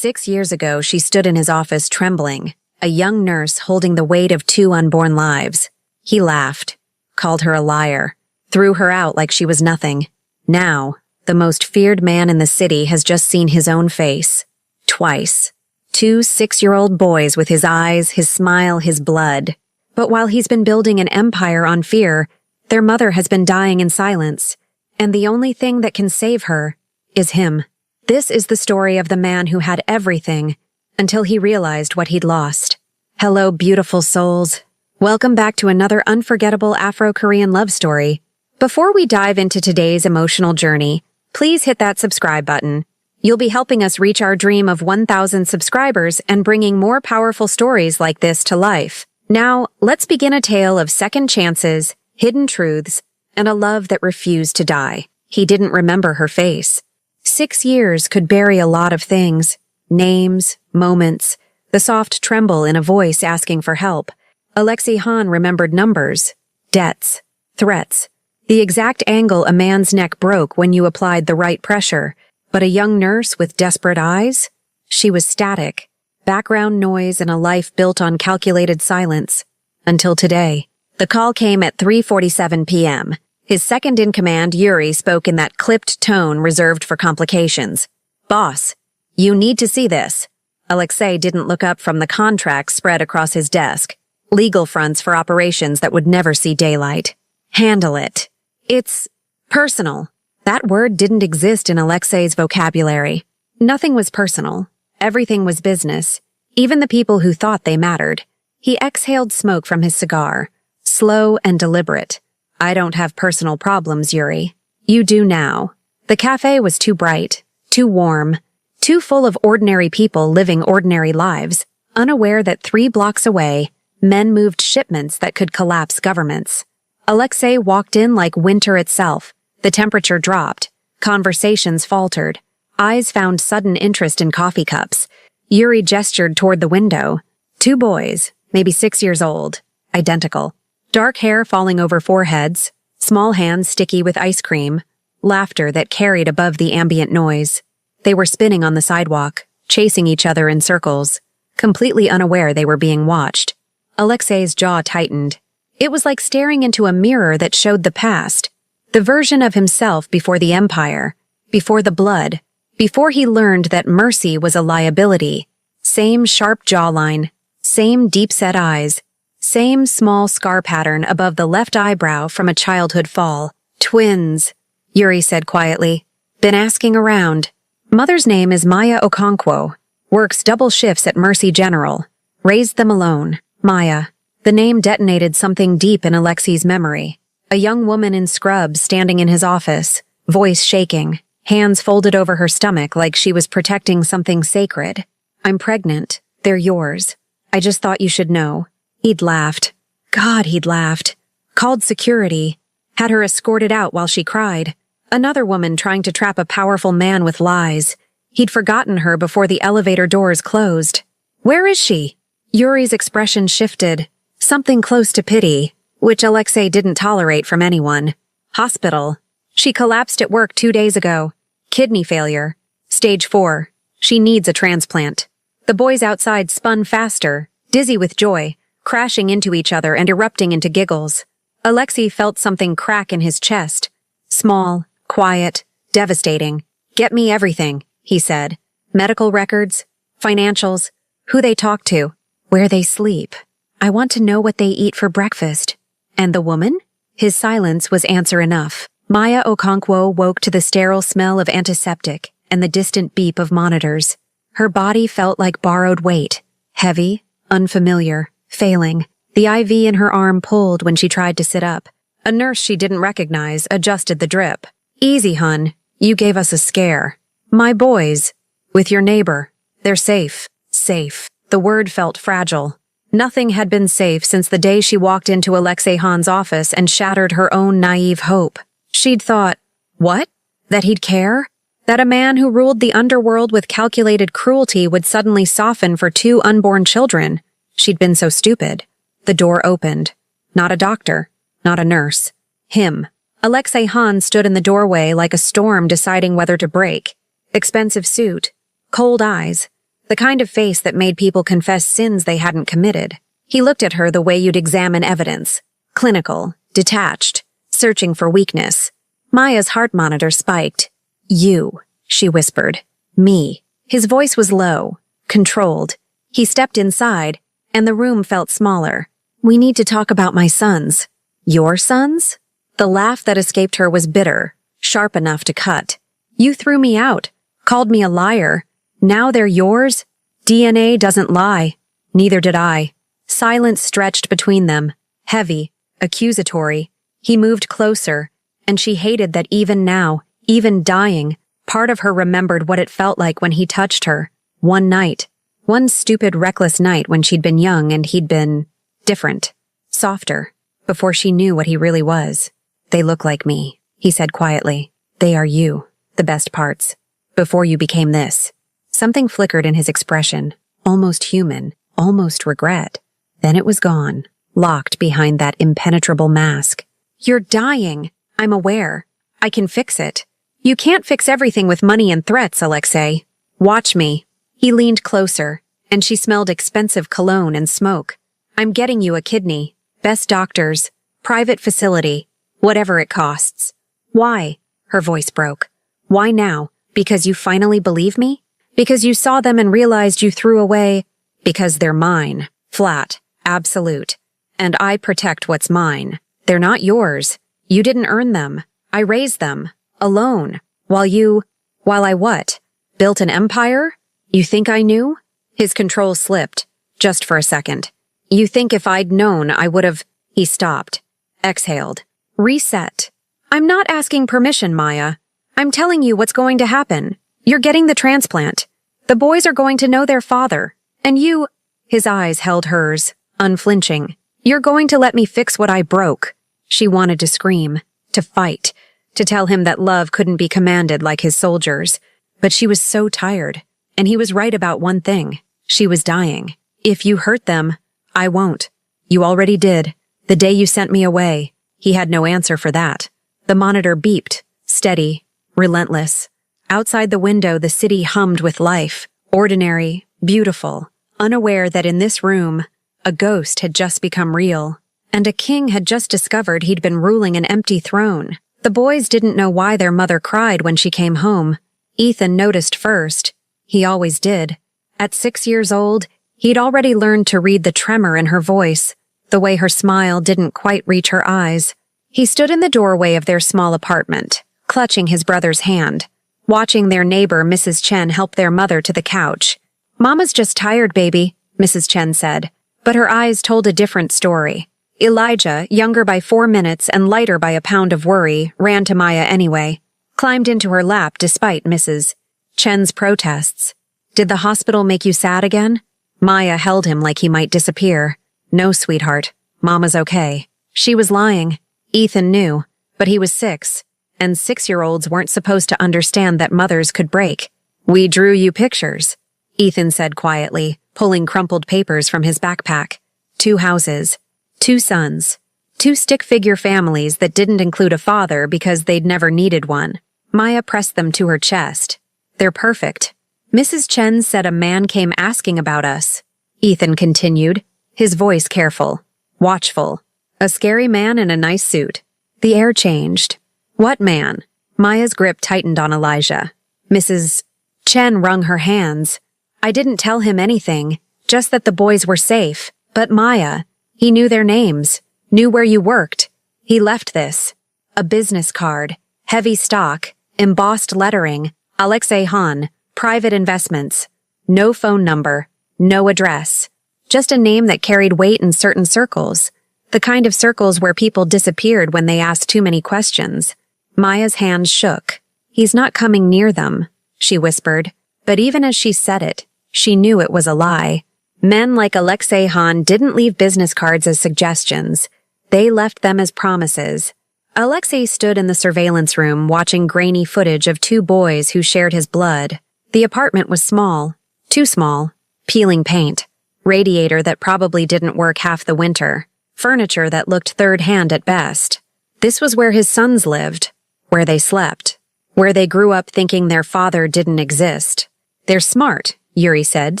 6 years ago, she stood in his office trembling, a young nurse holding the weight of 2 unborn lives. He laughed, called her a liar, threw her out like she was nothing. Now, the most feared man in the city has just seen his own face. Twice. 2 6-year-old boys with his eyes, his smile, his blood. But while he's been building an empire on fear, their mother has been dying in silence, and the only thing that can save her is him. This is the story of the man who had everything until he realized what he'd lost. Hello, beautiful souls. Welcome back to another unforgettable Afro-Korean love story. Before we dive into today's emotional journey, please hit that subscribe button. You'll be helping us reach our dream of 1,000 subscribers and bringing more powerful stories like this to life. Now, let's begin a tale of second chances, hidden truths, and a love that refused to die. He didn't remember her face. 6 years could bury a lot of things. Names, moments, the soft tremble in a voice asking for help. Alexei Han remembered numbers, debts, threats, the exact angle a man's neck broke when you applied the right pressure. But a young nurse with desperate eyes? She was static, background noise and a life built on calculated silence. Until today. The call came at 3:47 p.m. His second-in-command, Yuri, spoke in that clipped tone reserved for complications. "Boss, you need to see this." Alexei didn't look up from the contracts spread across his desk. Legal fronts for operations that would never see daylight. "Handle it. It's personal." That word didn't exist in Alexei's vocabulary. Nothing was personal. Everything was business. Even the people who thought they mattered. He exhaled smoke from his cigar. Slow and deliberate. "I don't have personal problems, Yuri. You do now." The cafe was too bright, too warm, too full of ordinary people living ordinary lives, unaware that 3 blocks away, men moved shipments that could collapse governments. Alexei walked in like winter itself. The temperature dropped. Conversations faltered. Eyes found sudden interest in coffee cups. Yuri gestured toward the window. 2 boys, maybe 6 years old, identical. Dark hair falling over foreheads, small hands sticky with ice cream, laughter that carried above the ambient noise. They were spinning on the sidewalk, chasing each other in circles, completely unaware they were being watched. Alexei's jaw tightened. It was like staring into a mirror that showed the past, the version of himself before the empire, before the blood, before he learned that mercy was a liability. Same sharp jawline, same deep-set eyes, same small scar pattern above the left eyebrow from a childhood fall. "Twins," Yuri said quietly. "Been asking around. Mother's name is Maya Okonkwo. Works double shifts at Mercy General. Raised them alone. Maya." The name detonated something deep in Alexei's memory. A young woman in scrubs standing in his office, voice shaking, hands folded over her stomach like she was protecting something sacred. "I'm pregnant. They're yours. I just thought you should know." He'd laughed. God, he'd laughed. Called security. Had her escorted out while she cried. Another woman trying to trap a powerful man with lies. He'd forgotten her before the elevator doors closed. "Where is she?" Yuri's expression shifted. Something close to pity, which Alexei didn't tolerate from anyone. "Hospital. She collapsed at work 2 days ago. Kidney failure. Stage 4. She needs a transplant." The boys outside spun faster, dizzy with joy, crashing into each other and erupting into giggles. Alexei felt something crack in his chest. Small, quiet, devastating. "Get me everything," he said. "Medical records, financials, who they talk to, where they sleep. I want to know what they eat for breakfast." "And the woman?" His silence was answer enough. Maya Okonkwo woke to the sterile smell of antiseptic and the distant beep of monitors. Her body felt like borrowed weight, heavy, unfamiliar, failing. The IV in her arm pulled when she tried to sit up. A nurse she didn't recognize adjusted the drip. "Easy, hun. You gave us a scare." "My boys. With your neighbor. They're safe." Safe. The word felt fragile. Nothing had been safe since the day she walked into Alexei Han's office and shattered her own naive hope. She'd thought, what? That he'd care? That a man who ruled the underworld with calculated cruelty would suddenly soften for 2 unborn children. She'd been so stupid. The door opened. Not a doctor. Not a nurse. Him. Alexei Han stood in the doorway like a storm deciding whether to break. Expensive suit. Cold eyes. The kind of face that made people confess sins they hadn't committed. He looked at her the way you'd examine evidence. Clinical, detached, searching for weakness. Maya's heart monitor spiked. You, she whispered. Me. His voice was low, controlled. He stepped inside, and the room felt smaller. We need to talk about my sons. Your sons? The laugh that escaped her was bitter, sharp enough to cut. You threw me out, called me a liar. Now they're yours? DNA doesn't lie. Neither did I. Silence stretched between them, heavy, accusatory. He moved closer, and she hated that even now, even dying, part of her remembered what it felt like when he touched her. One night. One stupid, reckless night when she'd been young and he'd been different, softer, before she knew what he really was. They look like me, he said quietly. They are you, the best parts. Before you became this. Something flickered in his expression, almost human, almost regret. Then it was gone, locked behind that impenetrable mask. You're dying. I'm aware. I can fix it. You can't fix everything with money and threats, Alexei. Watch me. He leaned closer, and she smelled expensive cologne and smoke. I'm getting you a kidney. Best doctors. Private facility. Whatever it costs. Why? Her voice broke. Why now? Because you finally believe me? Because you saw them and realized you threw away? Because they're mine. Flat. Absolute. And I protect what's mine. They're not yours. You didn't earn them. I raised them. Alone. While I what? Built an empire? You think I knew? His control slipped. Just for a second. You think if I'd known I would've... He stopped. Exhaled. Reset. I'm not asking permission, Maya. I'm telling you what's going to happen. You're getting the transplant. The boys are going to know their father. And you... His eyes held hers, unflinching. You're going to let me fix what I broke. She wanted to scream, to fight, to tell him that love couldn't be commanded like his soldiers. But she was so tired. And he was right about one thing. She was dying. If you hurt them, I won't. You already did. The day you sent me away. He had no answer for that. The monitor beeped, steady, relentless. Outside the window, the city hummed with life, ordinary, beautiful, unaware that in this room, a ghost had just become real, and a king had just discovered he'd been ruling an empty throne. The boys didn't know why their mother cried when she came home. Ethan noticed first. He always did. At 6 years old, he'd already learned to read the tremor in her voice, the way her smile didn't quite reach her eyes. He stood in the doorway of their small apartment, clutching his brother's hand, watching their neighbor, Mrs. Chen, help their mother to the couch. Mama's just tired, baby, Mrs. Chen said, but her eyes told a different story. Elijah, younger by 4 minutes and lighter by a pound of worry, ran to Maya anyway, climbed into her lap despite Mrs. Chen's protests. Did the hospital make you sad again? Maya held him like he might disappear. No, sweetheart. Mama's okay. She was lying. Ethan knew, but he was 6, and 6-year-olds weren't supposed to understand that mothers could break. We drew you pictures, Ethan said quietly, pulling crumpled papers from his backpack. 2 houses, 2 sons, 2 stick-figure families that didn't include a father because they'd never needed one. Maya pressed them to her chest. They're perfect. Mrs. Chen said a man came asking about us. Ethan continued, his voice careful, watchful. A scary man in a nice suit. The air changed. What man? Maya's grip tightened on Elijah. Mrs. Chen wrung her hands. I didn't tell him anything, just that the boys were safe. But Maya, he knew their names, knew where you worked. He left this. A business card, heavy stock, embossed lettering, Alexei Han, private investments. No phone number, no address. Just a name that carried weight in certain circles. The kind of circles where people disappeared when they asked too many questions. Maya's hands shook. He's not coming near them, she whispered. But even as she said it, she knew it was a lie. Men like Alexei Han didn't leave business cards as suggestions. They left them as promises. Alexei stood in the surveillance room watching grainy footage of 2 boys who shared his blood. The apartment was small, too small, peeling paint, radiator that probably didn't work half the winter, furniture that looked third-hand at best. This was where his sons lived, where they slept, where they grew up thinking their father didn't exist. They're smart, Yuri said,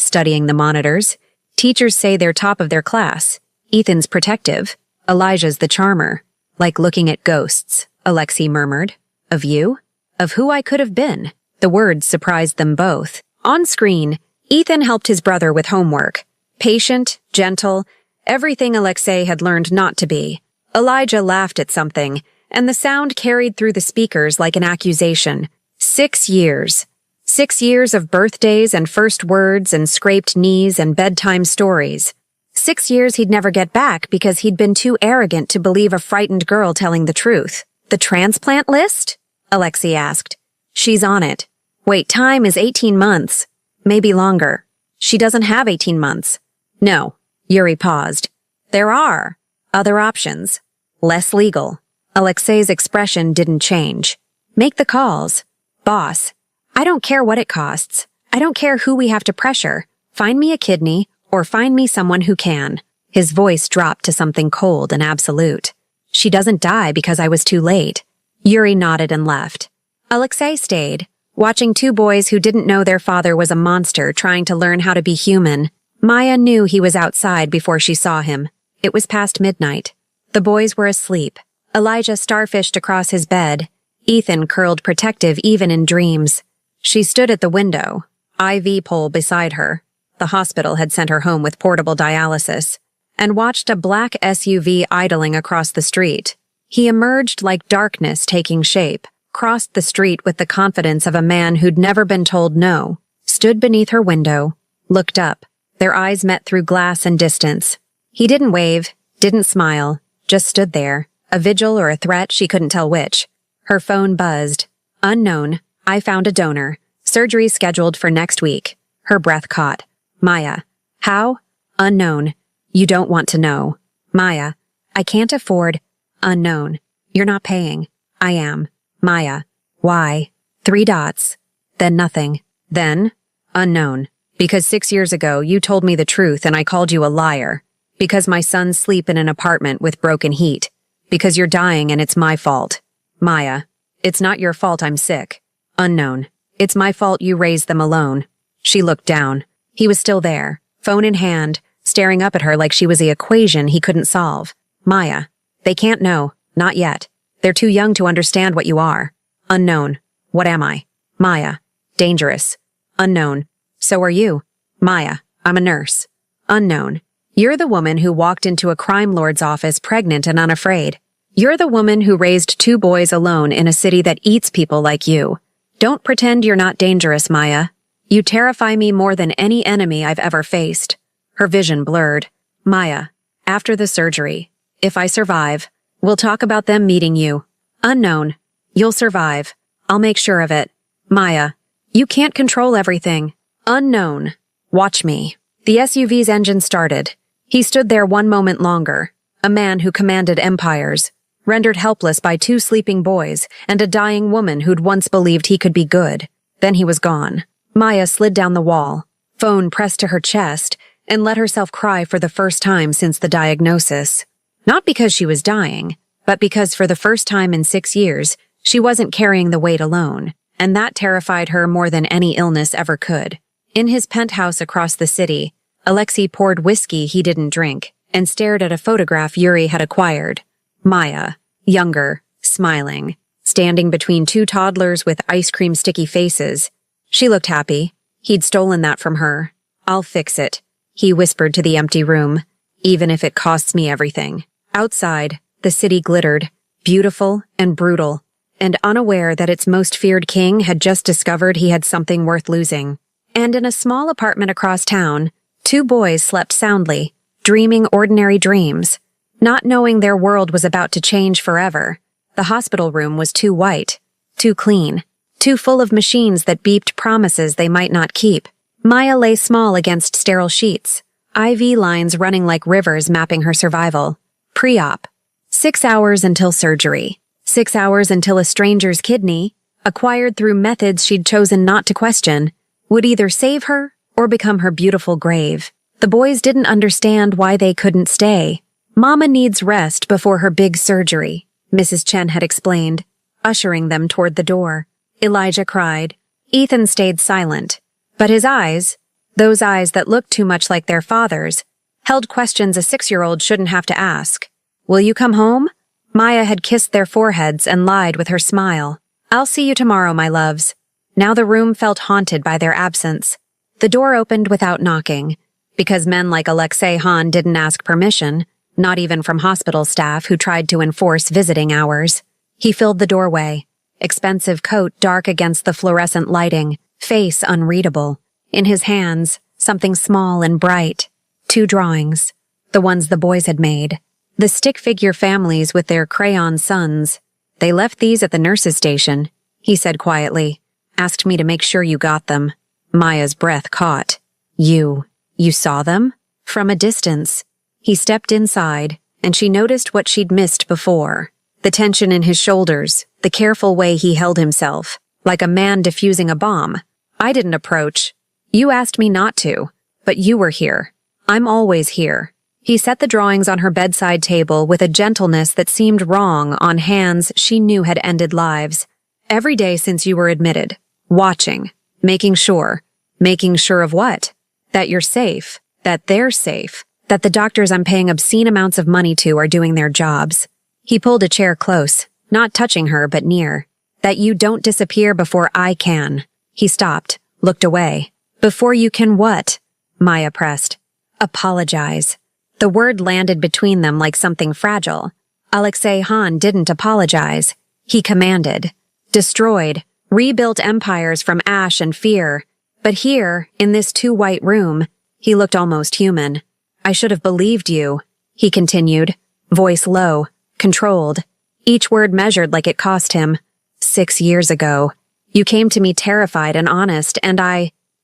studying the monitors. Teachers say they're top of their class. Ethan's protective. Elijah's the charmer. Like looking at ghosts, Alexei murmured. Of you? Of who I could have been. The words surprised them both. On screen, Ethan helped his brother with homework. Patient, gentle, everything Alexei had learned not to be. Elijah laughed at something, and the sound carried through the speakers like an accusation. 6 years. 6 years of birthdays and first words and scraped knees and bedtime stories. 6 years he'd never get back because he'd been too arrogant to believe a frightened girl telling the truth. The transplant list? Alexei asked. She's on it. Wait, time is 18 months. Maybe longer. She doesn't have 18 months. No. Yuri paused. There are other options. Less legal. Alexei's expression didn't change. Make the calls. Boss, I don't care what it costs. I don't care who we have to pressure. Find me a kidney or find me someone who can. His voice dropped to something cold and absolute. She doesn't die because I was too late. Yuri nodded and left. Alexei stayed, watching two boys who didn't know their father was a monster trying to learn how to be human. Maya knew he was outside before she saw him. It was past midnight. The boys were asleep. Elijah starfished across his bed. Ethan curled protective even in dreams. She stood at the window, IV pole beside her. The hospital had sent her home with portable dialysis, and watched a black SUV idling across the street. He emerged like darkness taking shape, crossed the street with the confidence of a man who'd never been told no, stood beneath her window, looked up. Their eyes met through glass and distance. He didn't wave, didn't smile, just stood there, a vigil or a threat, she couldn't tell which. Her phone buzzed. Unknown. I found a donor. Surgery scheduled for next week. Her breath caught. Maya. How? Unknown. You don't want to know. Maya. I can't afford. Unknown. You're not paying. I am. Maya. Why? 3 dots. Then nothing. Then? Unknown. Because 6 years ago you told me the truth and I called you a liar. Because my sons sleep in an apartment with broken heat. Because you're dying and it's my fault. Maya. It's not your fault I'm sick. Unknown. It's my fault you raised them alone. She looked down. He was still there, phone in hand, staring up at her like she was the equation he couldn't solve. Maya. They can't know. Not yet. They're too young to understand what you are. Unknown. What am I? Maya. Dangerous. Unknown. So are you. Maya. I'm a nurse. Unknown. You're the woman who walked into a crime lord's office pregnant and unafraid. You're the woman who raised 2 boys alone in a city that eats people like you. Don't pretend you're not dangerous, Maya. You terrify me more than any enemy I've ever faced. Her vision blurred. Maya. After the surgery. If I survive, we'll talk about them meeting you. Unknown. You'll survive. I'll make sure of it. Maya. You can't control everything. Unknown. Watch me. The SUV's engine started. He stood there one moment longer. A man who commanded empires, rendered helpless by 2 sleeping boys and a dying woman who'd once believed he could be good. Then he was gone. Maya slid down the wall, phone pressed to her chest, and let herself cry for the first time since the diagnosis. Not because she was dying, but because for the first time in 6 years, she wasn't carrying the weight alone, and that terrified her more than any illness ever could. In his penthouse across the city, Alexei poured whiskey he didn't drink and stared at a photograph Yuri had acquired. Maya, younger, smiling, standing between 2 toddlers with ice cream sticky faces. She looked happy. He'd stolen that from her. I'll fix it, he whispered to the empty room, even if it costs me everything. Outside, the city glittered, beautiful and brutal, and unaware that its most feared king had just discovered he had something worth losing. And in a small apartment across town, 2 boys slept soundly, dreaming ordinary dreams, not knowing their world was about to change forever. The hospital room was too white, too clean, too full of machines that beeped promises they might not keep. Maya lay small against sterile sheets, IV lines running like rivers mapping her survival. Pre-op. 6 hours until surgery. 6 hours until a stranger's kidney, acquired through methods she'd chosen not to question, would either save her or become her beautiful grave. The boys didn't understand why they couldn't stay. Mama needs rest before her big surgery, Mrs. Chen had explained, ushering them toward the door. Elijah cried. Ethan stayed silent, but his eyes, Those eyes that looked too much like their father's held questions a 6-year-old shouldn't have to ask. Will you come home? Maya had kissed their foreheads and lied with her smile. I'll see you tomorrow, my loves. Now the room felt haunted by their absence. The door opened without knocking. Because men like Alexei Han didn't ask permission, not even from hospital staff who tried to enforce visiting hours. He filled the doorway. Expensive coat dark against the fluorescent lighting, face unreadable. In his hands, something small and bright. 2 drawings. The ones the boys had made. The stick-figure families with their crayon sons. They left these at the nurse's station, he said quietly. Asked me to make sure you got them. Maya's breath caught. You saw them? From a distance. He stepped inside, and she noticed what she'd missed before. The tension in his shoulders, the careful way he held himself, like a man defusing a bomb. I didn't approach. You asked me not to, but you were here. I'm always here. He set the drawings on her bedside table with a gentleness that seemed wrong on hands she knew had ended lives. Every day since you were admitted. Watching. Making sure. Making sure of what? That you're safe. That they're safe. That the doctors I'm paying obscene amounts of money to are doing their jobs. He pulled a chair close, not touching her but near. That you don't disappear before I can. He stopped, looked away. Before you can what? Maya pressed. Apologize. The word landed between them like something fragile. Alexei Han didn't apologize. He commanded. Destroyed. Rebuilt empires from ash and fear. But here, in this 2-white room, he looked almost human. I should have believed you, he continued, voice low, controlled, each word measured like it cost him. 6 years ago. You came to me terrified and honest, and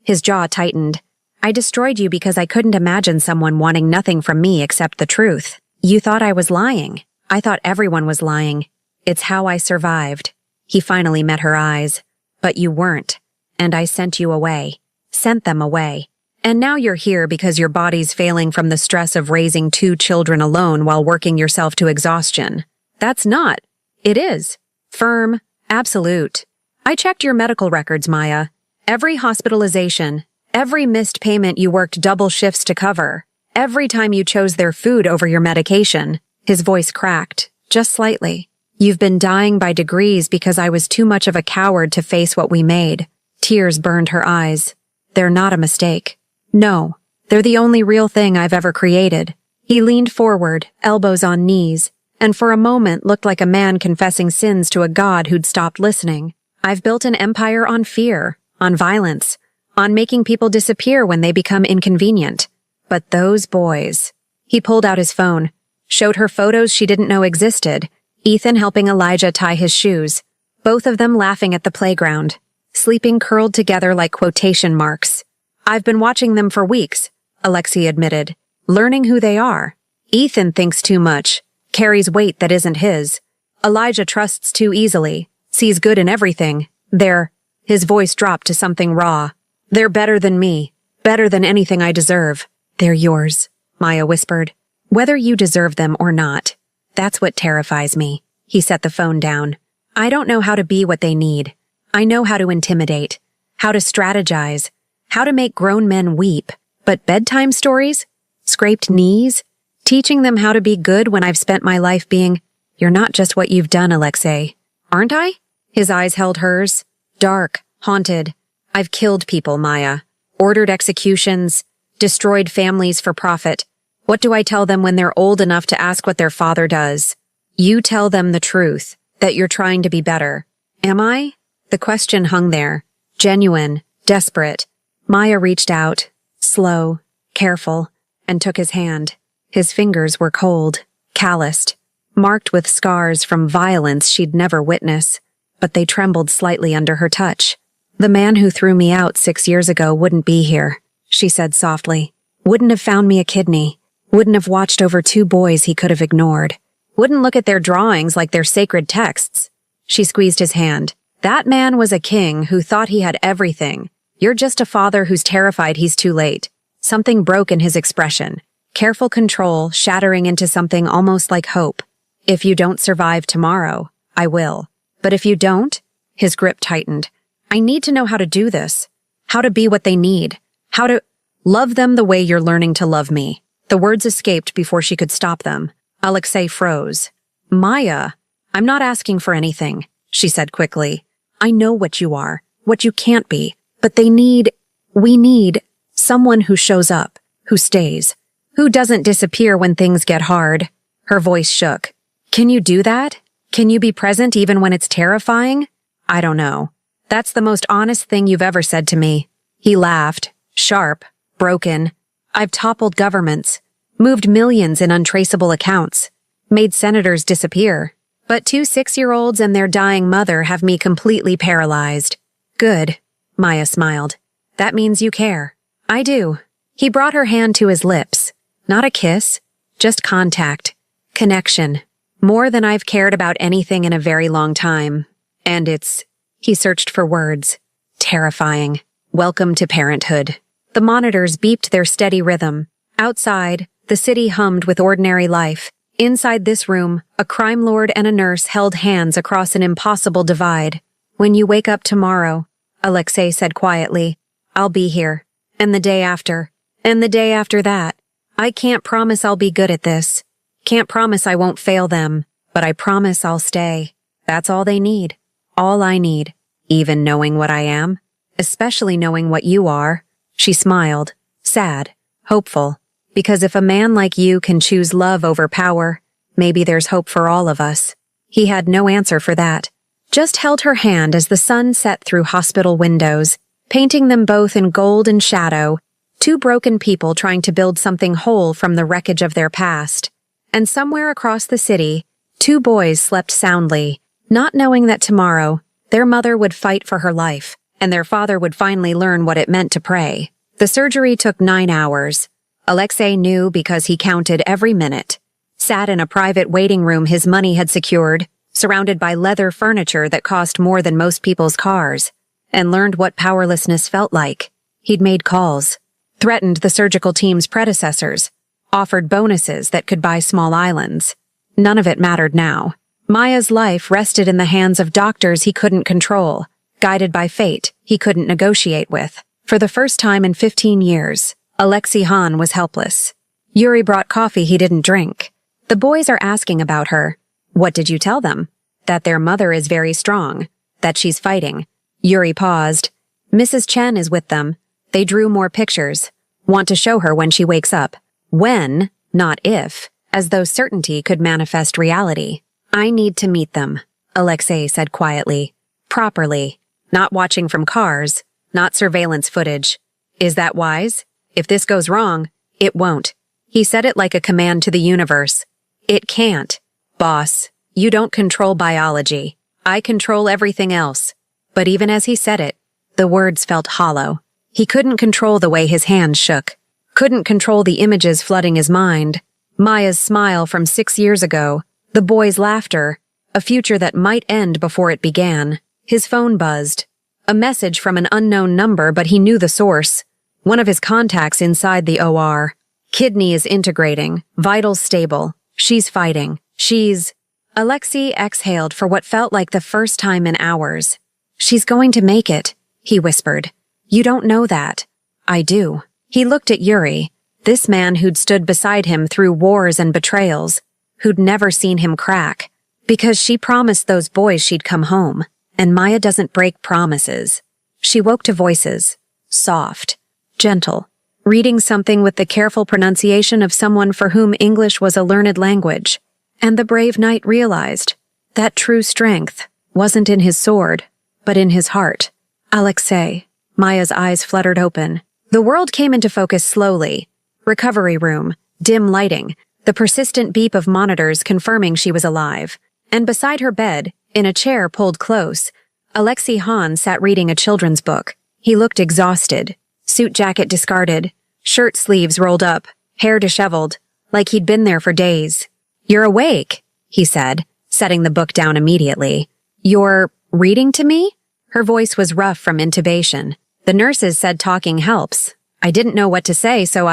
his jaw tightened. I destroyed you because I couldn't imagine someone wanting nothing from me except the truth. You thought I was lying. I thought everyone was lying. It's how I survived. He finally met her eyes. But you weren't. And I sent you away. Sent them away. And now you're here because your body's failing from the stress of raising 2 children alone while working yourself to exhaustion. That's not. It is. Firm. Absolute. I checked your medical records, Maya. Every hospitalization, every missed payment you worked double shifts to cover, every time you chose their food over your medication. His voice cracked, just slightly. You've been dying by degrees because I was too much of a coward to face what we made. Tears burned her eyes. They're not a mistake. No, they're the only real thing I've ever created. He leaned forward, elbows on knees, and for a moment looked like a man confessing sins to a god who'd stopped listening. I've built an empire on fear, on violence, on making people disappear when they become inconvenient. But those boys... He pulled out his phone, showed her photos she didn't know existed, Ethan helping Elijah tie his shoes, both of them laughing at the playground, sleeping curled together like quotation marks. I've been watching them for weeks, Alexei admitted, learning who they are. Ethan thinks too much, carries weight that isn't his. Elijah trusts too easily, sees good in everything. His voice dropped to something raw. They're better than me, better than anything I deserve. They're yours, Maya whispered. Whether you deserve them or not. That's what terrifies me. He set the phone down. I don't know how to be what they need. I know how to intimidate, how to strategize, how to make grown men weep. But bedtime stories? Scraped knees? Teaching them how to be good when I've spent my life being, you're not just what you've done, Alexei. Aren't I? His eyes held hers. Dark, haunted. I've killed people, Maya. Ordered executions. Destroyed families for profit. What do I tell them when they're old enough to ask what their father does? You tell them the truth, that you're trying to be better. Am I? The question hung there. Genuine, desperate. Maya reached out, slow, careful, and took his hand. His fingers were cold, calloused, marked with scars from violence she'd never witness, but they trembled slightly under her touch. The man who threw me out 6 years ago wouldn't be here, she said softly. Wouldn't have found me a kidney. Wouldn't have watched over 2 boys he could have ignored. Wouldn't look at their drawings like they're sacred texts. She squeezed his hand. That man was a king who thought he had everything. You're just a father who's terrified he's too late. Something broke in his expression. Careful control shattering into something almost like hope. If you don't survive tomorrow, I will. But if you don't, his grip tightened. I need to know how to do this. How to be what they need. Love them the way you're learning to love me. The words escaped before she could stop them. Alexei froze. Maya, I'm not asking for anything, she said quickly. I know what you are, what you can't be, but we need someone who shows up, who stays, who doesn't disappear when things get hard. Her voice shook. Can you do that? Can you be present even when it's terrifying? I don't know. That's the most honest thing you've ever said to me. He laughed, sharp, broken. I've toppled governments, moved millions in untraceable accounts, made senators disappear. But 2 6-year-olds and their dying mother have me completely paralyzed. Good, Maya smiled. That means you care. I do. He brought her hand to his lips. Not a kiss, just contact. Connection. More than I've cared about anything in a very long time. And he searched for words. Terrifying. Welcome to parenthood. The monitors beeped their steady rhythm. Outside, the city hummed with ordinary life. Inside this room, a crime lord and a nurse held hands across an impossible divide. When you wake up tomorrow, Alexei said quietly, I'll be here. And the day after. And the day after that. I can't promise I'll be good at this. Can't promise I won't fail them. But I promise I'll stay. That's all they need. All I need. Even knowing what I am. Especially knowing what you are. She smiled. Sad. Hopeful. Because if a man like you can choose love over power, maybe there's hope for all of us. He had no answer for that. Just held her hand as the sun set through hospital windows, painting them both in gold and shadow, 2 broken people trying to build something whole from the wreckage of their past. And somewhere across the city, 2 boys slept soundly, not knowing that tomorrow, their mother would fight for her life, and their father would finally learn what it meant to pray. The surgery took 9 hours. Alexei knew because he counted every minute. Sat in a private waiting room his money had secured, surrounded by leather furniture that cost more than most people's cars, and learned what powerlessness felt like. He'd made calls, threatened the surgical team's predecessors, offered bonuses that could buy small islands. None of it mattered now. Maya's life rested in the hands of doctors he couldn't control, guided by fate he couldn't negotiate with. For the first time in 15 years, Alexei Hahn was helpless. Yuri brought coffee he didn't drink. The boys are asking about her. What did you tell them? That their mother is very strong. That she's fighting. Yuri paused. Mrs. Chen is with them. They drew more pictures. Want to show her when she wakes up. When, not if, as though certainty could manifest reality. I need to meet them, Alexei said quietly. Properly. Not watching from cars. Not surveillance footage. Is that wise? If this goes wrong, it won't. He said it like a command to the universe. It can't. Boss, you don't control biology. I control everything else. But even as he said it, the words felt hollow. He couldn't control the way his hands shook. Couldn't control the images flooding his mind. Maya's smile from 6 years ago. The boy's laughter. A future that might end before it began. His phone buzzed. A message from an unknown number, but he knew the source. One of his contacts inside the OR. Kidney is integrating. Vitals stable. She's fighting. Alexei exhaled for what felt like the first time in hours. She's going to make it, he whispered. You don't know that. I do. He looked at Yuri, this man who'd stood beside him through wars and betrayals, who'd never seen him crack. Because she promised those boys she'd come home, and Maya doesn't break promises. She woke to voices. Soft. Gentle, reading something with the careful pronunciation of someone for whom English was a learned language. And the brave knight realized that true strength wasn't in his sword, but in his heart. Alexei. Maya's eyes fluttered open. The world came into focus slowly. Recovery room, dim lighting, the persistent beep of monitors confirming she was alive. And beside her bed, in a chair pulled close, Alexei Hahn sat reading a children's book. He looked exhausted. Suit jacket discarded, shirt sleeves rolled up, hair disheveled, like he'd been there for days. You're awake, he said, setting the book down immediately. You're reading to me? Her voice was rough from intubation. The nurses said talking helps. I didn't know what to say, so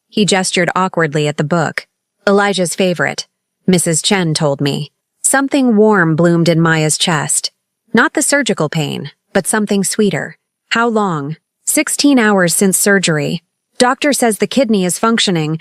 he gestured awkwardly at the book. Elijah's favorite. Mrs. Chen told me. Something warm bloomed in Maya's chest. Not the surgical pain, but something sweeter. How long? 16 hours since surgery. Doctor says the kidney is functioning.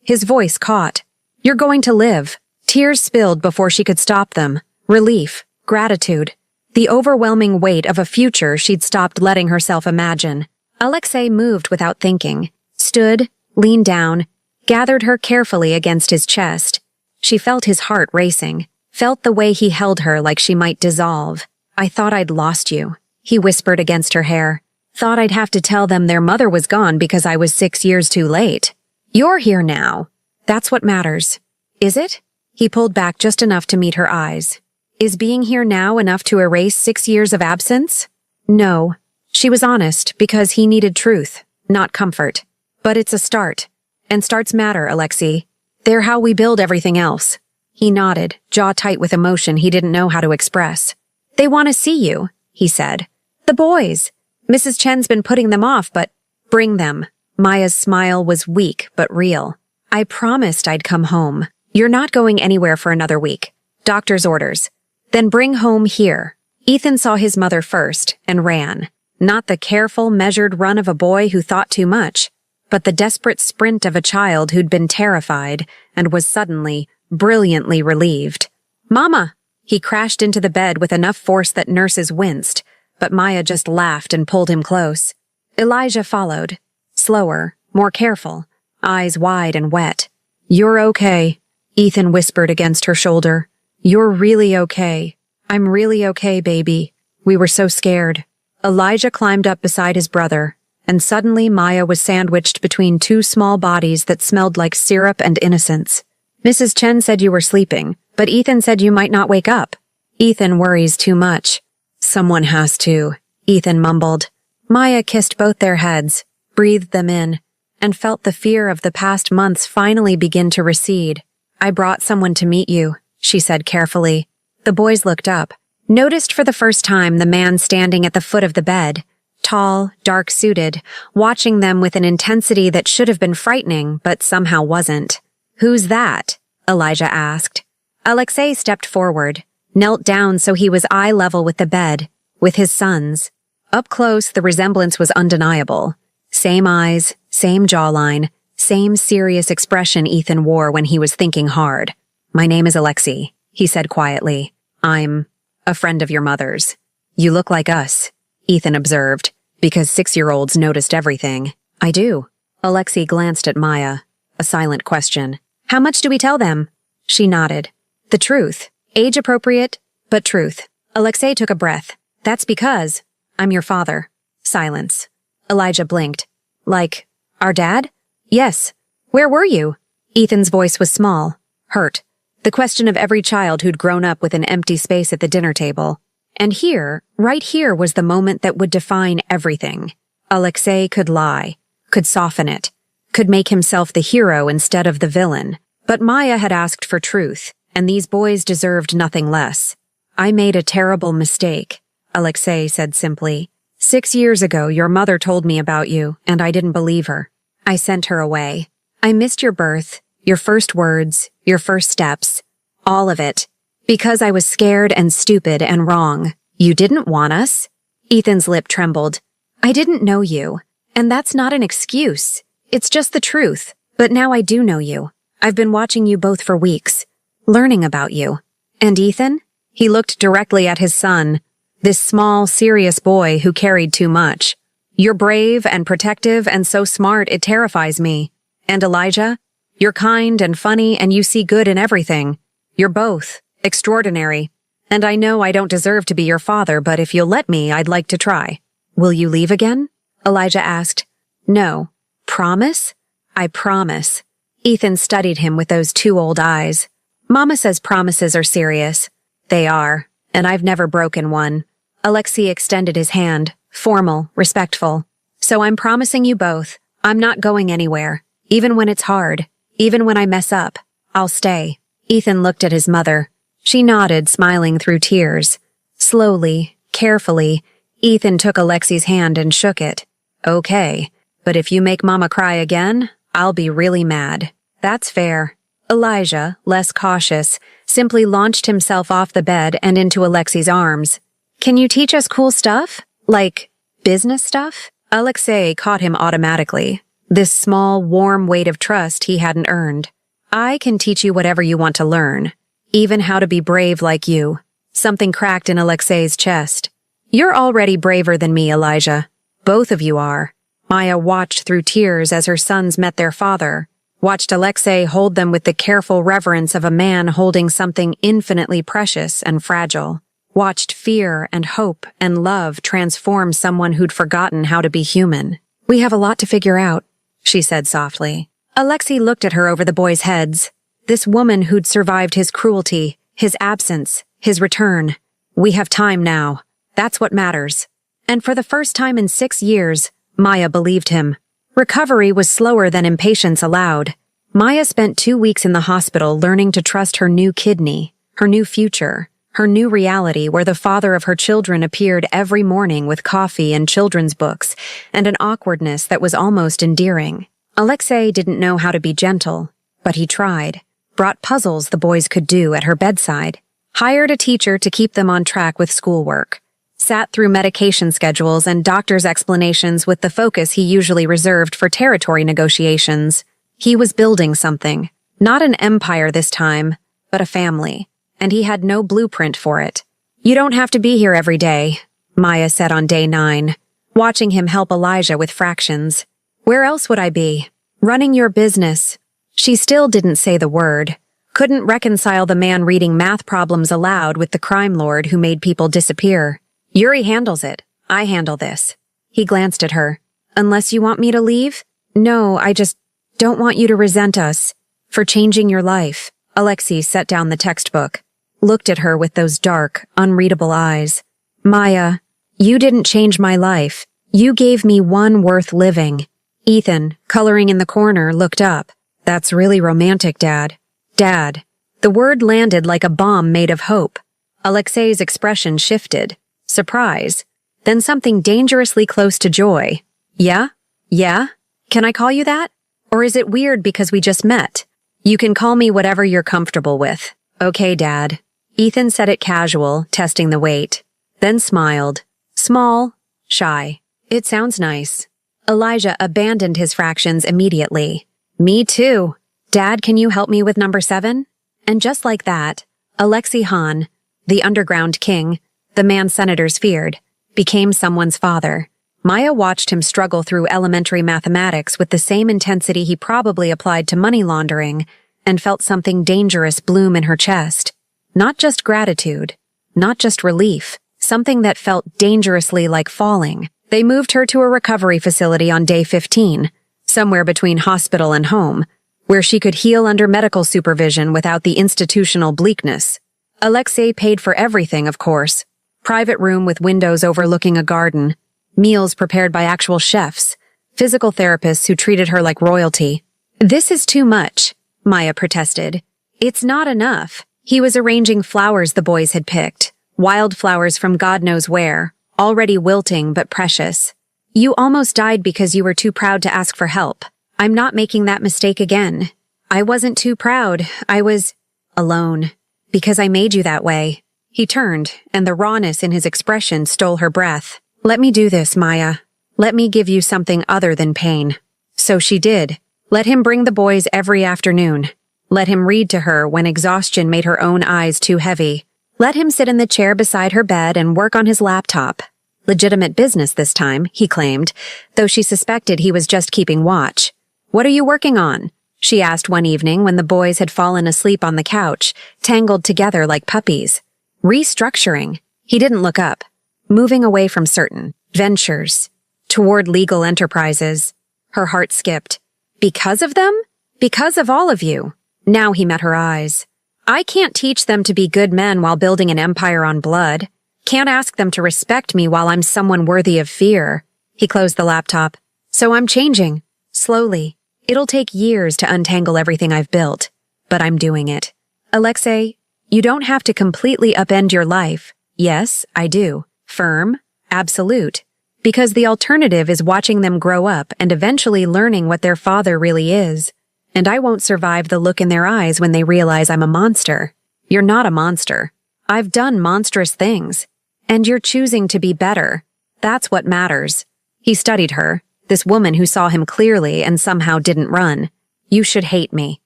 His voice caught. You're going to live. Tears spilled before she could stop them. Relief, gratitude, the overwhelming weight of a future she'd stopped letting herself imagine. Alexei moved without thinking, stood, leaned down, gathered her carefully against his chest. She felt his heart racing, felt the way he held her like she might dissolve. I thought I'd lost you, he whispered against her hair. Thought I'd have to tell them their mother was gone because I was 6 years too late. You're here now. That's what matters. Is it? He pulled back just enough to meet her eyes. Is being here now enough to erase 6 years of absence? No. She was honest because he needed truth, not comfort. But it's a start. And starts matter, Alexei. They're how we build everything else. He nodded, jaw tight with emotion he didn't know how to express. They want to see you, he said. The boys. Mrs. Chen's been putting them off, but bring them. Maya's smile was weak but real. I promised I'd come home. You're not going anywhere for another week. Doctor's orders. Then bring home here. Ethan saw his mother first and ran. Not the careful, measured run of a boy who thought too much, but the desperate sprint of a child who'd been terrified and was suddenly, brilliantly relieved. Mama! He crashed into the bed with enough force that nurses winced, but Maya just laughed and pulled him close. Elijah followed. Slower, more careful, eyes wide and wet. You're okay, Ethan whispered against her shoulder. You're really okay. I'm really okay, baby. We were so scared. Elijah climbed up beside his brother, and suddenly Maya was sandwiched between two small bodies that smelled like syrup and innocence. Mrs. Chen said you were sleeping, but Ethan said you might not wake up. Ethan worries too much. Someone has to, Ethan mumbled. Maya kissed both their heads, breathed them in, and felt the fear of the past months finally begin to recede. I brought someone to meet you, she said carefully. The boys looked up, noticed for the first time the man standing at the foot of the bed, tall, dark-suited, watching them with an intensity that should have been frightening but somehow wasn't. Who's that? Elijah asked. Alexei stepped forward, knelt down so he was eye level with the bed, with his sons. Up close, the resemblance was undeniable. Same eyes, same jawline, same serious expression Ethan wore when he was thinking hard. My name is Alexei, he said quietly. I'm a friend of your mother's. You look like us, Ethan observed, because 6-year-olds noticed everything. I do. Alexei glanced at Maya. A silent question. How much do we tell them? She nodded. The truth. Age-appropriate, but truth. Alexei took a breath. That's because I'm your father. Silence. Elijah blinked. Like, our dad? Yes. Where were you? Ethan's voice was small, hurt. The question of every child who'd grown up with an empty space at the dinner table. And here, right here was the moment that would define everything. Alexei could lie, could soften it, could make himself the hero instead of the villain. But Maya had asked for truth, and these boys deserved nothing less. I made a terrible mistake, Alexei said simply. 6 years ago, your mother told me about you, and I didn't believe her. I sent her away. I missed your birth, your first words, your first steps, all of it. Because I was scared and stupid and wrong. You didn't want us? Ethan's lip trembled. I didn't know you. And that's not an excuse. It's just the truth. But now I do know you. I've been watching you both for weeks. Learning about you. And Ethan? He looked directly at his son. This small, serious boy who carried too much. You're brave and protective and so smart it terrifies me. And Elijah? You're kind and funny and you see good in everything. You're both extraordinary. And I know I don't deserve to be your father, but if you'll let me, I'd like to try. Will you leave again? Elijah asked. No. Promise? I promise. Ethan studied him with those two old eyes. Mama says promises are serious. They are, and I've never broken one. Alexei extended his hand, formal, respectful. So I'm promising you both, I'm not going anywhere. Even when it's hard, even when I mess up, I'll stay. Ethan looked at his mother. She nodded, smiling through tears. Slowly, carefully, Ethan took Alexei's hand and shook it. Okay, but if you make Mama cry again, I'll be really mad. That's fair. Elijah, less cautious, simply launched himself off the bed and into Alexei's arms. Can you teach us cool stuff? Like, business stuff? Alexei caught him automatically. this small, warm weight of trust he hadn't earned. I can teach you whatever you want to learn, even how to be brave like you. Something cracked in Alexei's chest. You're already braver than me, Elijah. Both of you are. Maya watched through tears as her sons met their father, watched Alexei hold them with the careful reverence of a man holding something infinitely precious and fragile, watched fear and hope and love transform someone who'd forgotten how to be human. We have a lot to figure out, she said softly. Alexei looked at her over the boys' heads. This woman who'd survived his cruelty, his absence, his return. We have time now. That's what matters. And for the first time in 6 years, Maya believed him. Recovery was slower than impatience allowed. Maya spent 2 weeks in the hospital learning to trust her new kidney, her new future, her new reality where the father of her children appeared every morning with coffee and children's books and an awkwardness that was almost endearing. Alexei didn't know how to be gentle, but he tried, brought puzzles the boys could do at her bedside, hired a teacher to keep them on track with schoolwork, sat through medication schedules and doctors' explanations with the focus he usually reserved for territory negotiations. He was building something, not an empire this time, but a family, and he had no blueprint for it. You don't have to be here every day, Maya said on day 9, watching him help Elijah with fractions. Where else would I be? Running your business. She still didn't say the word, couldn't reconcile the man reading math problems aloud with the crime lord who made people disappear. Yuri handles it. I handle this. He glanced at her. Unless you want me to leave? No, I just don't want you to resent us for changing your life. Alexei set down the textbook, looked at her with those dark, unreadable eyes. Maya, you didn't change my life. You gave me one worth living. Ethan, coloring in the corner, looked up. That's really romantic, Dad. Dad. The word landed like a bomb made of hope. Alexei's expression shifted. Surprise. Then something dangerously close to joy. Yeah? Yeah? Can I call you that? Or is it weird because we just met? You can call me whatever you're comfortable with. Okay, Dad. Ethan said it casual, testing the weight. Then smiled. Small. Shy. It sounds nice. Elijah abandoned his fractions immediately. Me too. Dad, can you help me with number 7? And just like that, Alexei Hahn, the underground king, the man senators feared, became someone's father. Maya watched him struggle through elementary mathematics with the same intensity he probably applied to money laundering, and felt something dangerous bloom in her chest. Not just gratitude, not just relief, something that felt dangerously like falling. They moved her to a recovery facility on day 15, somewhere between hospital and home, where she could heal under medical supervision without the institutional bleakness. Alexei paid for everything, of course. Private room with windows overlooking a garden, meals prepared by actual chefs, physical therapists who treated her like royalty. This is too much, Maya protested. It's not enough. He was arranging flowers the boys had picked, wildflowers from God knows where, already wilting but precious. You almost died because you were too proud to ask for help. I'm not making that mistake again. I wasn't too proud. I was alone. Because I made you that way. He turned, and the rawness in his expression stole her breath. Let me do this, Maya. Let me give you something other than pain. So she did. Let him bring the boys every afternoon. Let him read to her when exhaustion made her own eyes too heavy. Let him sit in the chair beside her bed and work on his laptop. Legitimate business this time, he claimed, though she suspected he was just keeping watch. What are you working on? She asked one evening when the boys had fallen asleep on the couch, tangled together like puppies. Restructuring. He didn't look up. Moving away from certain ventures, toward legal enterprises. Her heart skipped. Because of them? Because of all of you. Now he met her eyes. I can't teach them to be good men while building an empire on blood. Can't ask them to respect me while I'm someone worthy of fear. He closed the laptop. So I'm changing. Slowly. It'll take years to untangle everything I've built. But I'm doing it. Alexei, you don't have to completely upend your life. Yes, I do. Firm. Absolute. Because the alternative is watching them grow up and eventually learning what their father really is. And I won't survive the look in their eyes when they realize I'm a monster. You're not a monster. I've done monstrous things. And you're choosing to be better. That's what matters. He studied her, This woman who saw him clearly and somehow didn't run. You should hate me.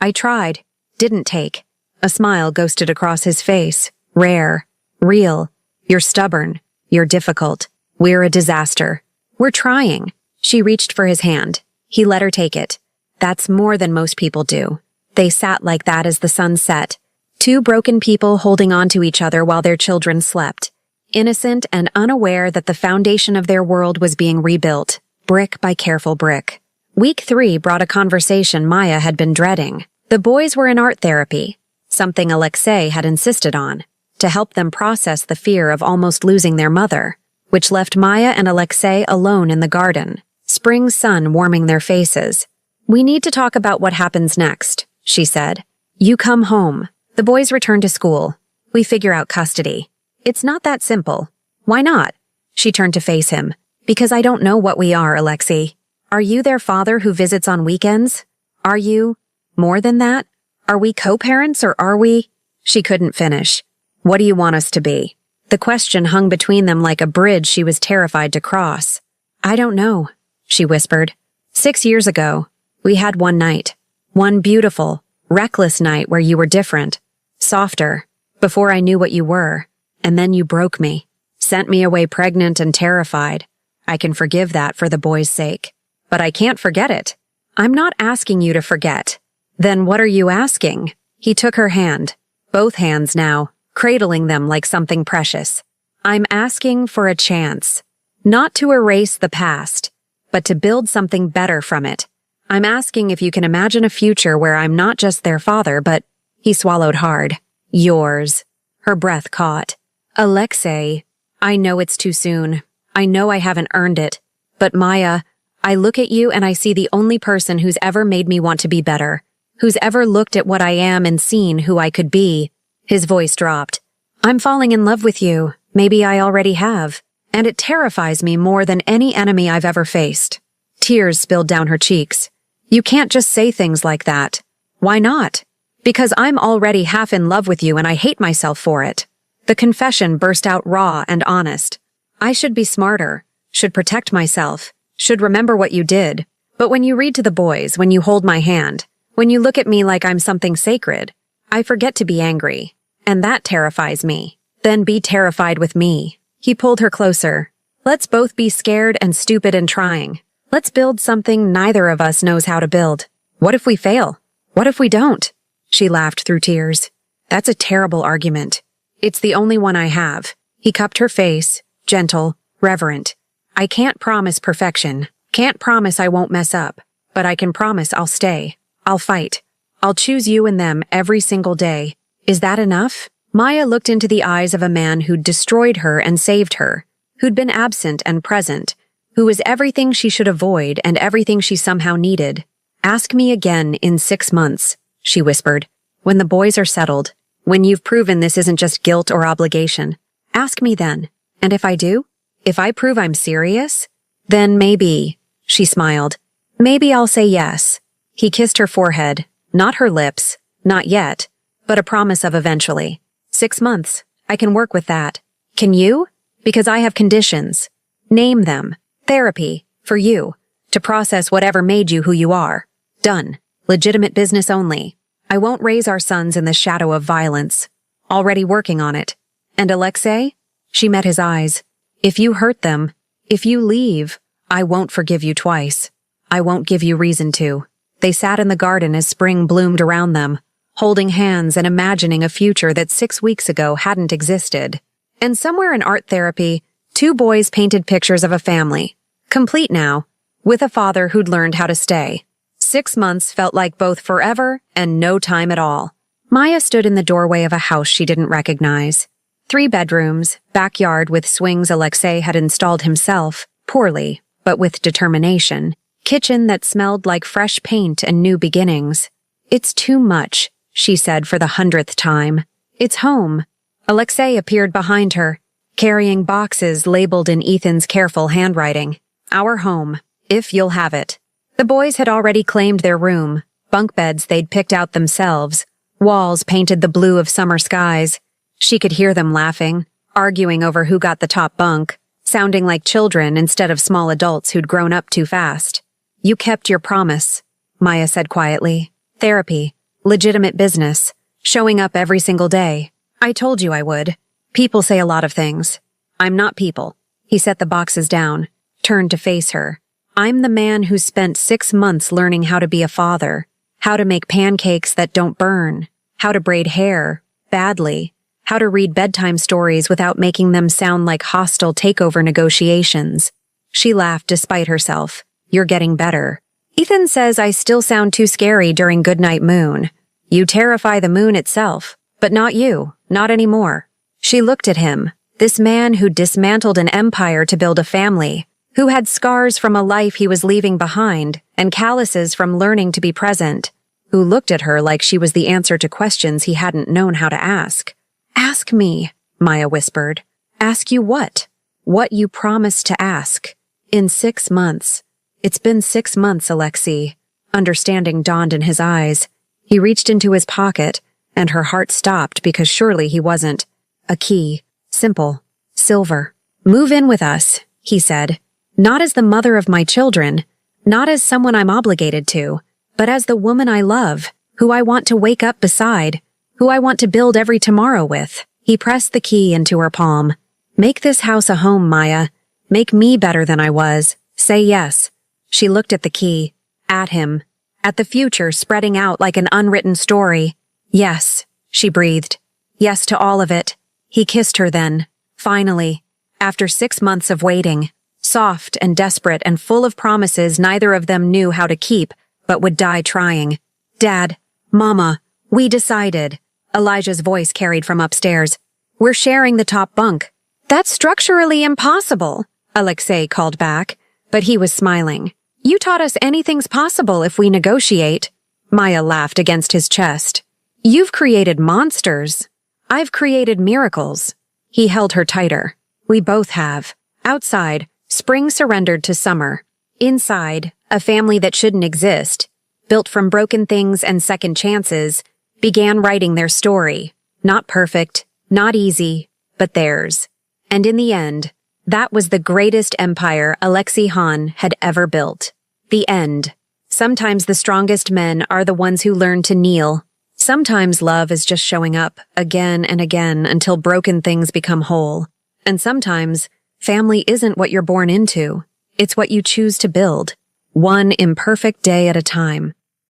I tried. Didn't take. A smile ghosted across his face. Rare. Real. You're stubborn. You're difficult. We're a disaster. We're trying. She reached for his hand. He let her take it. That's more than most people do. They sat like that as the sun set. Two broken people holding on to each other while their children slept. Innocent and unaware that the foundation of their world was being rebuilt, brick by careful brick. Week 3 brought a conversation Maya had been dreading. The boys were in art therapy, something Alexei had insisted on, to help them process the fear of almost losing their mother, which left Maya and Alexei alone in the garden, spring sun warming their faces. We need to talk about what happens next, she said. You come home. The boys return to school. We figure out custody. It's not that simple. Why not? She turned to face him. Because I don't know what we are, Alexei. Are you their father who visits on weekends? Are you? More than that? Are we co-parents or are we? She couldn't finish. What do you want us to be? The question hung between them like a bridge she was terrified to cross. I don't know, she whispered. 6 years ago, we had one night. One beautiful, reckless night where you were different. Softer. Before I knew what you were. And then you broke me. Sent me away pregnant and terrified. I can forgive that for the boys' sake. But I can't forget it. I'm not asking you to forget. Then what are you asking? He took her hand. Both hands now, cradling them like something precious. I'm asking for a chance. Not to erase the past, but to build something better from it. I'm asking if you can imagine a future where I'm not just their father, but... He swallowed hard. Yours. Her breath caught. Alexei, I know it's too soon. I know I haven't earned it. But Maya, I look at you and I see the only person who's ever made me want to be better. Who's ever looked at what I am and seen who I could be. His voice dropped. I'm falling in love with you. Maybe I already have. And it terrifies me more than any enemy I've ever faced. Tears spilled down her cheeks. You can't just say things like that. Why not? Because I'm already half in love with you and I hate myself for it. The confession burst out raw and honest. I should be smarter, should protect myself, should remember what you did. But when you read to the boys, when you hold my hand, when you look at me like I'm something sacred, I forget to be angry. And that terrifies me. Then be terrified with me. He pulled her closer. Let's both be scared and stupid and trying. Let's build something neither of us knows how to build. What if we fail? What if we don't? She laughed through tears. That's a terrible argument. It's the only one I have. He cupped her face, gentle, reverent. I can't promise perfection. Can't promise I won't mess up. But I can promise I'll stay. I'll fight. I'll choose you and them every single day. Is that enough? Maya looked into the eyes of a man who'd destroyed her and saved her, who'd been absent and present, who was everything she should avoid and everything she somehow needed. Ask me again in 6 months, she whispered, when the boys are settled, when you've proven this isn't just guilt or obligation. Ask me then. And if I do? If I prove I'm serious? Then maybe, she smiled. Maybe I'll say yes. He kissed her forehead, not her lips, not yet, but a promise of eventually. 6 months. I can work with that. Can you? Because I have conditions. Name them. Therapy. For you. To process whatever made you who you are. Done. Legitimate business only. I won't raise our sons in the shadow of violence. Already working on it. And Alexei? She met his eyes. If you hurt them, if you leave, I won't forgive you twice. I won't give you reason to. They sat in the garden as spring bloomed around them, holding hands and imagining a future that 6 weeks ago hadn't existed. And somewhere in art therapy, 2 boys painted pictures of a family, complete now, with a father who'd learned how to stay. 6 months felt like both forever and no time at all. Maya stood in the doorway of a house she didn't recognize. 3 bedrooms, backyard with swings Alexei had installed himself, poorly, but with determination. Kitchen that smelled like fresh paint and new beginnings. It's too much, she said for the 100th time. It's home. Alexei appeared behind her, carrying boxes labeled in Ethan's careful handwriting. Our home, if you'll have it. The boys had already claimed their room, bunk beds they'd picked out themselves, walls painted the blue of summer skies. She could hear them laughing, arguing over who got the top bunk, sounding like children instead of small adults who'd grown up too fast. You kept your promise, Maya said quietly. Therapy, legitimate business, showing up every single day. I told you I would. People say a lot of things. I'm not people. He set the boxes down, turned to face her. I'm the man who spent 6 months learning how to be a father, how to make pancakes that don't burn, how to braid hair, badly, how to read bedtime stories without making them sound like hostile takeover negotiations. She laughed despite herself. You're getting better. Ethan says I still sound too scary during Goodnight Moon. You terrify the moon itself, but not you, not anymore. She looked at him, this man who dismantled an empire to build a family, who had scars from a life he was leaving behind and calluses from learning to be present, who looked at her like she was the answer to questions he hadn't known how to ask. Ask me, Maya whispered. Ask you what? What you promised to ask. In 6 months. It's been 6 months, Alexei. Understanding dawned in his eyes. He reached into his pocket, and her heart stopped because surely he wasn't. A key. Simple. Silver. Move in with us, he said. Not as the mother of my children, not as someone I'm obligated to, but as the woman I love, who I want to wake up beside, who I want to build every tomorrow with. He pressed the key into her palm. Make this house a home, Maya. Make me better than I was. Say yes. She looked at the key, at him, at the future spreading out like an unwritten story. Yes, she breathed. Yes to all of it. He kissed her then, finally, after 6 months of waiting, soft and desperate and full of promises neither of them knew how to keep, but would die trying. Dad, Mama, we decided. Elijah's voice carried from upstairs. We're sharing the top bunk. That's structurally impossible, Alexei called back, but he was smiling. You taught us anything's possible if we negotiate. Maya laughed against his chest. You've created monsters. I've created miracles. He held her tighter. We both have. Outside, spring surrendered to summer. Inside, a family that shouldn't exist, built from broken things and second chances, began writing their story. Not perfect, not easy, but theirs. And in the end, that was the greatest empire Alexei Han had ever built. The end. Sometimes the strongest men are the ones who learn to kneel. Sometimes love is just showing up again and again until broken things become whole. And sometimes family isn't what you're born into. It's what you choose to build, one imperfect day at a time.